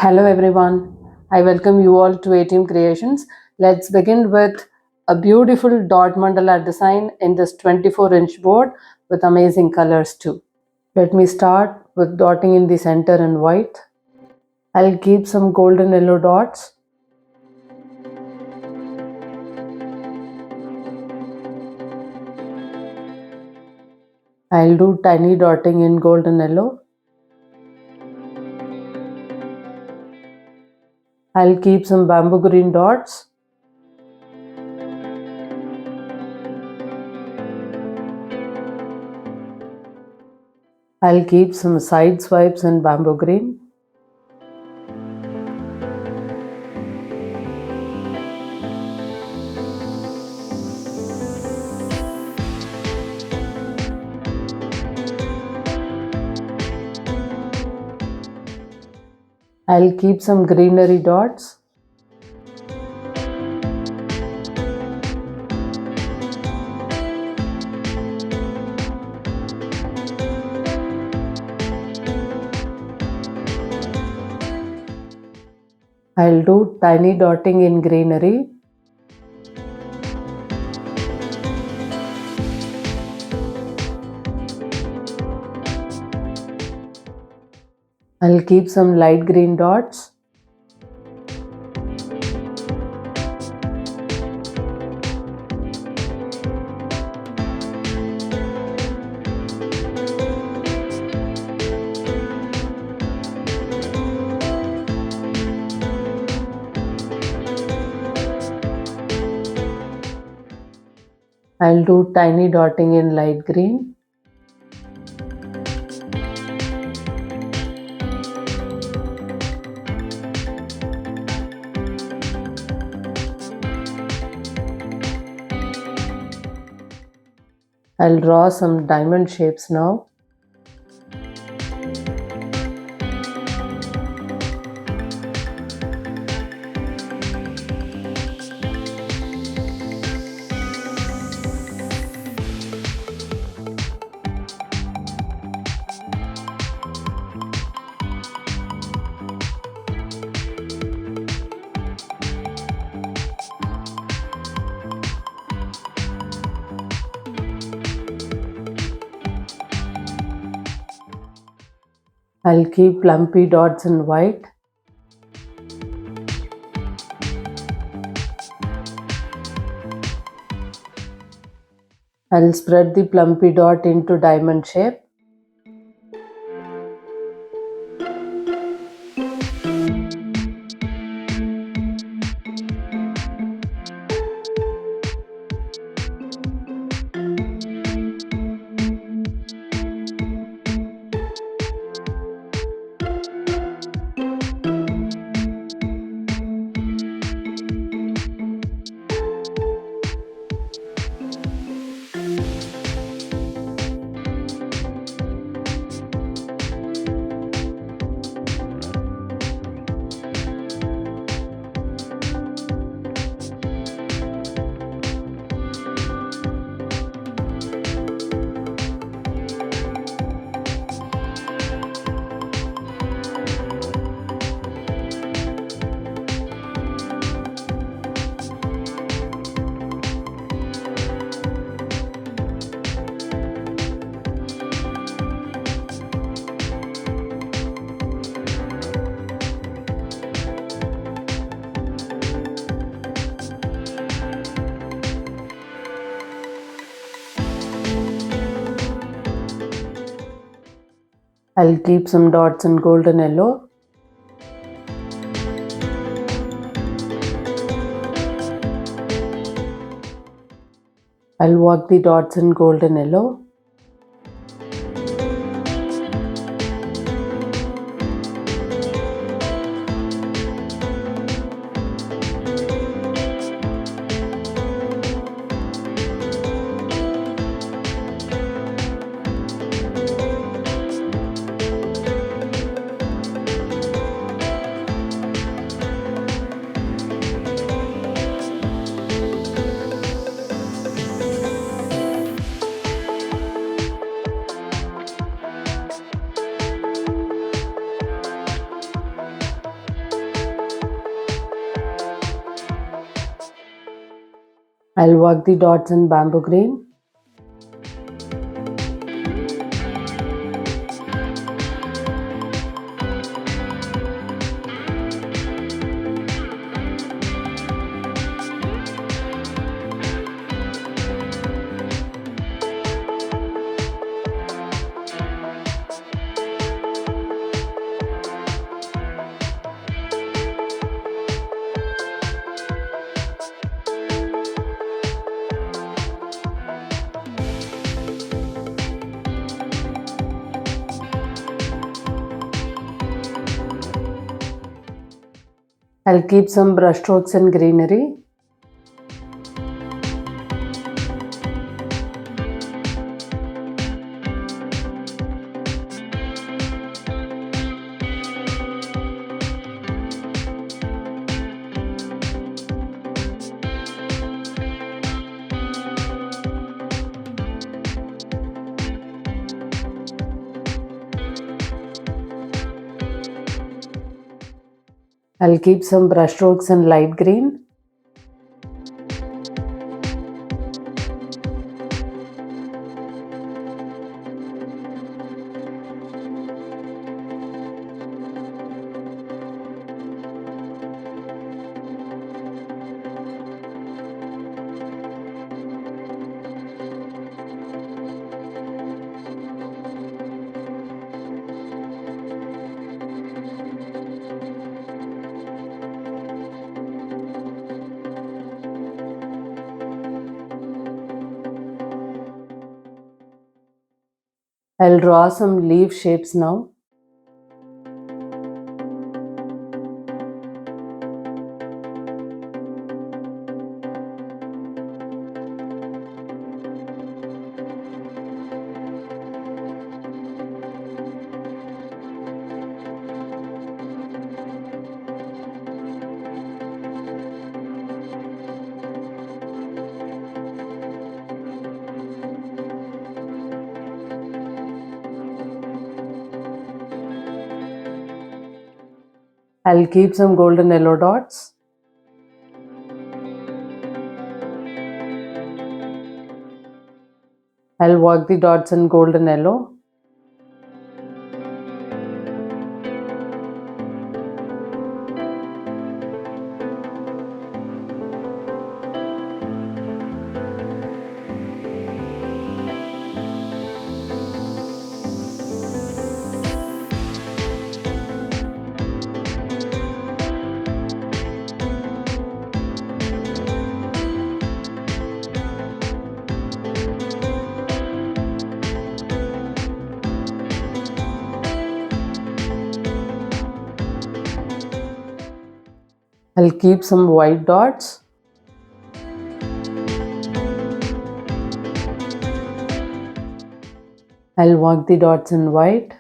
Hello everyone. I welcome you all to ATM Creations. Let's begin with a beautiful dot mandala design in this 24-inch board with amazing colors too. Let me start with dotting in the center in white. I'll keep some golden yellow dots. I'll do tiny dotting in golden yellow. I'll keep some bamboo green dots. I'll keep some side swipes in bamboo green. I'll keep some greenery dots. I'll do tiny dotting in greenery. I'll keep some light green dots. I'll do tiny dotting in light green. I'll draw some diamond shapes now. I'll keep lumpy dots in white. I'll spread the plumpy dot into diamond shape. I'll keep some dots in golden yellow. I'll work the dots in golden yellow. I'll work the dots in bamboo green. I'll keep some brush strokes in greenery. I'll keep some brush strokes in light green. I'll draw some leaf shapes now. I'll keep some golden yellow dots. I'll work the dots in golden yellow. I'll keep some white dots. I'll work the dots in white.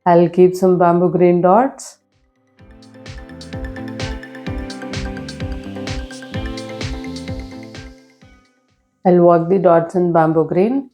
I'll keep some bamboo green dots. I'll work the dots in bamboo green.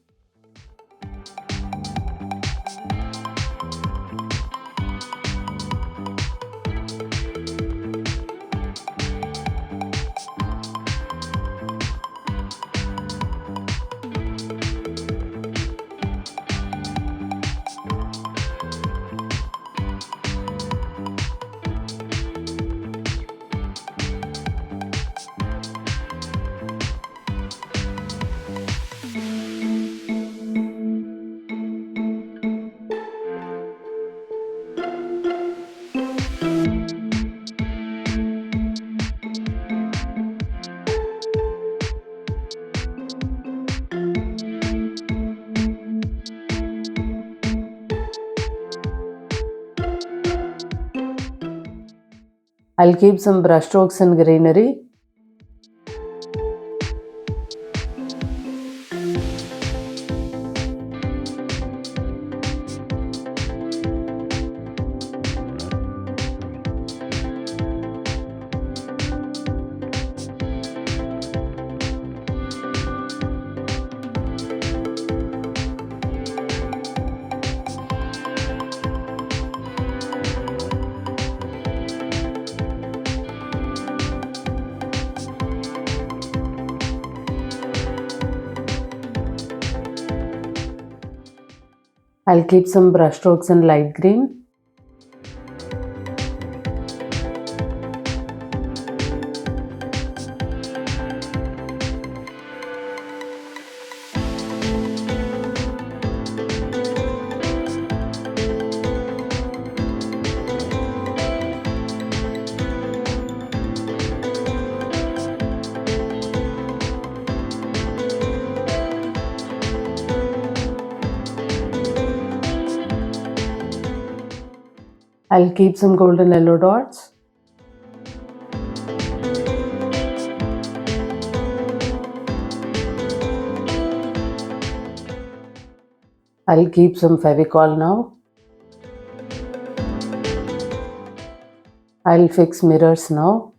I'll keep some brush strokes and greenery. I'll keep some brush strokes in light green. I'll keep some golden yellow dots. I'll keep some Fevicol now. I'll fix mirrors now.